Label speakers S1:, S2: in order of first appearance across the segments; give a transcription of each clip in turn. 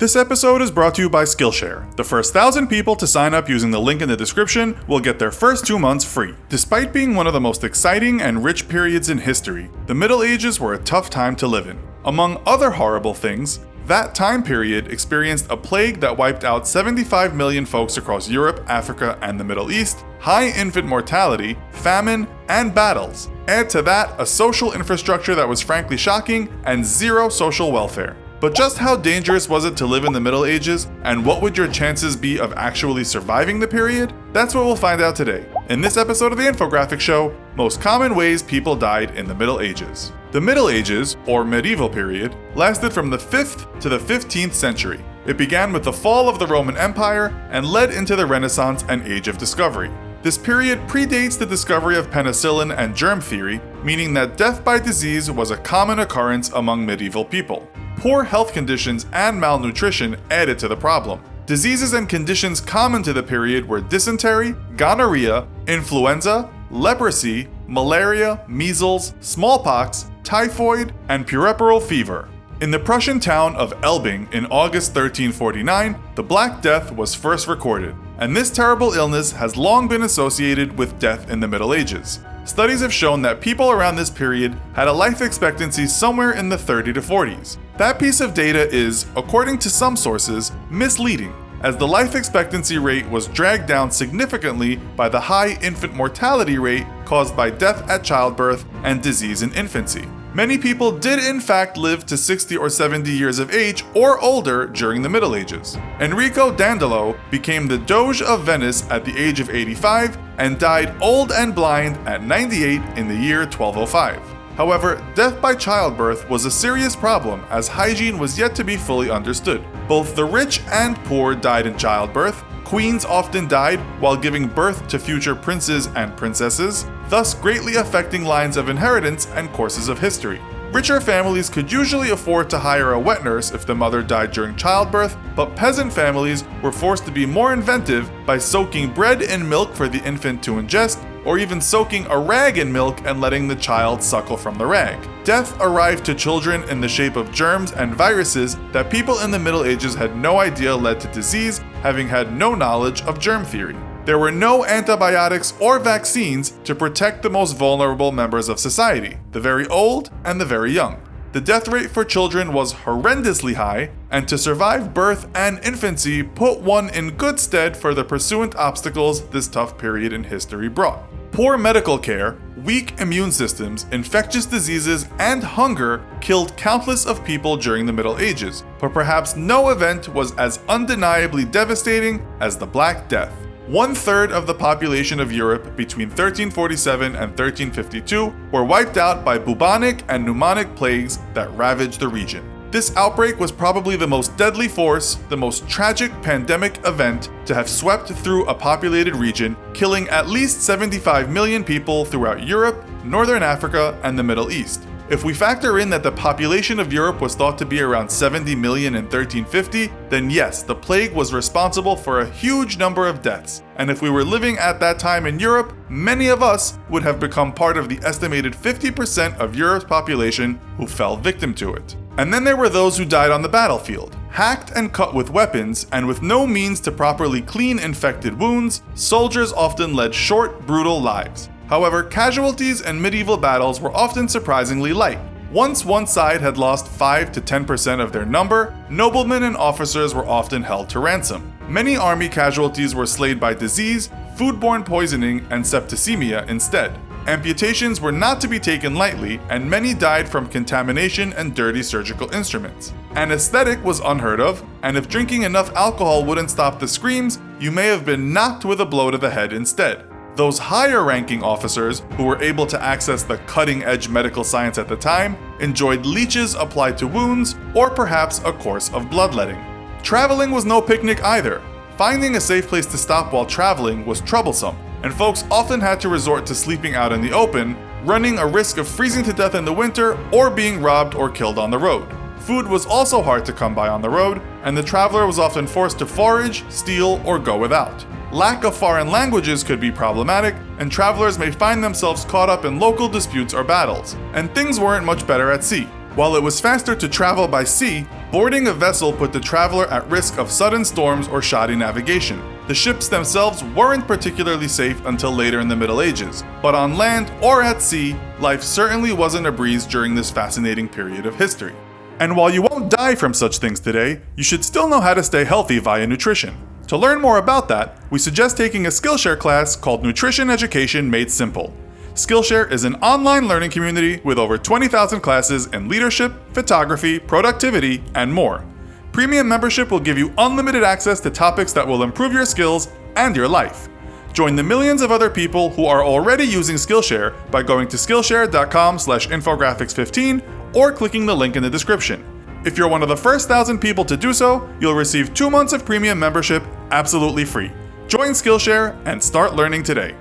S1: This episode is brought to you by Skillshare. The first 1,000 people to sign up using the link in the description will get their first 2 months free. Despite being one of the most exciting and rich periods in history, the Middle Ages were a tough time to live in. Among other horrible things, that time period experienced a plague that wiped out 75 million folks across Europe, Africa, and the Middle East, high infant mortality, famine, and battles. Add to that a social infrastructure that was frankly shocking, and zero social welfare. But just how dangerous was it to live in the Middle Ages, and what would your chances be of actually surviving the period? That's what we'll find out today, in this episode of the Infographics Show, Most Common Ways People Died in the Middle Ages. The Middle Ages, or medieval period, lasted from the 5th to the 15th century. It began with the fall of the Roman Empire and led into the Renaissance and Age of Discovery. This period predates the discovery of penicillin and germ theory, meaning that death by disease was a common occurrence among medieval people. Poor health conditions and malnutrition added to the problem. Diseases and conditions common to the period were dysentery, gonorrhea, influenza, leprosy, malaria, measles, smallpox, typhoid, and puerperal fever. In the Prussian town of Elbing in August 1349, the Black Death was first recorded, and this terrible illness has long been associated with death in the Middle Ages. Studies have shown that people around this period had a life expectancy somewhere in the 30 to 40s. That piece of data is, according to some sources, misleading, as the life expectancy rate was dragged down significantly by the high infant mortality rate caused by death at childbirth and disease in infancy. Many people did in fact live to 60 or 70 years of age or older during the Middle Ages. Enrico Dandolo became the Doge of Venice at the age of 85 and died old and blind at 98 in the year 1205. However, death by childbirth was a serious problem as hygiene was yet to be fully understood. Both the rich and poor died in childbirth. Queens often died while giving birth to future princes and princesses, thus greatly affecting lines of inheritance and courses of history. Richer families could usually afford to hire a wet nurse if the mother died during childbirth, but peasant families were forced to be more inventive by soaking bread in milk for the infant to ingest, or even soaking a rag in milk and letting the child suckle from the rag. Death arrived to children in the shape of germs and viruses that people in the Middle Ages had no idea led to disease, having had no knowledge of germ theory. There were no antibiotics or vaccines to protect the most vulnerable members of society, the very old and the very young. The death rate for children was horrendously high, and to survive birth and infancy put one in good stead for the pursuant obstacles this tough period in history brought. Poor medical care, weak immune systems, infectious diseases, and hunger killed countless of people during the Middle Ages, but perhaps no event was as undeniably devastating as the Black Death. 1/3 of the population of Europe between 1347 and 1352 were wiped out by bubonic and pneumonic plagues that ravaged the region. This outbreak was probably the most deadly force, the most tragic pandemic event to have swept through a populated region, killing at least 75 million people throughout Europe, Northern Africa, and the Middle East. If we factor in that the population of Europe was thought to be around 70 million in 1350, then yes, the plague was responsible for a huge number of deaths. And if we were living at that time in Europe, many of us would have become part of the estimated 50% of Europe's population who fell victim to it. And then there were those who died on the battlefield. Hacked and cut with weapons, and with no means to properly clean infected wounds, soldiers often led short, brutal lives. However, casualties in medieval battles were often surprisingly light. Once one side had lost 5 to 10% of their number, noblemen and officers were often held to ransom. Many army casualties were slayed by disease, foodborne poisoning, and septicemia instead. Amputations were not to be taken lightly, and many died from contamination and dirty surgical instruments. Anesthetic was unheard of, and if drinking enough alcohol wouldn't stop the screams, you may have been knocked with a blow to the head instead. Those higher-ranking officers, who were able to access the cutting-edge medical science at the time, enjoyed leeches applied to wounds, or perhaps a course of bloodletting. Traveling was no picnic either. Finding a safe place to stop while traveling was troublesome, and folks often had to resort to sleeping out in the open, running a risk of freezing to death in the winter or being robbed or killed on the road. Food was also hard to come by on the road, and the traveler was often forced to forage, steal, or go without. Lack of foreign languages could be problematic, and travelers may find themselves caught up in local disputes or battles, and things weren't much better at sea. While it was faster to travel by sea, Boarding a vessel put the traveler at risk of sudden storms or shoddy navigation. The ships themselves weren't particularly safe until later in the Middle Ages, but on land or at sea, life certainly wasn't a breeze during this fascinating period of history. And while you won't die from such things today, you should still know how to stay healthy via nutrition. To learn more about that, we suggest taking a Skillshare class called Nutrition Education Made Simple. Skillshare is an online learning community with over 20,000 classes in leadership, photography, productivity, and more. Premium membership will give you unlimited access to topics that will improve your skills and your life. Join the millions of other people who are already using Skillshare by going to skillshare.com/infographics15 or clicking the link in the description. If you're one of the first 1,000 people to do so, you'll receive 2 months of premium membership absolutely free. Join Skillshare and start learning today.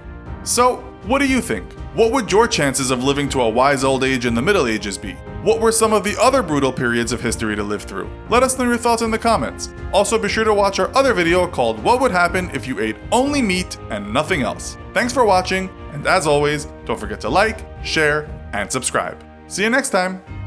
S1: So, what do you think? What would your chances of living to a wise old age in the Middle Ages be? What were some of the other brutal periods of history to live through? Let us know your thoughts in the comments. Also, be sure to watch our other video called What Would Happen If You Ate Only Meat and Nothing Else. Thanks for watching, and as always, don't forget to like, share, and subscribe. See you next time!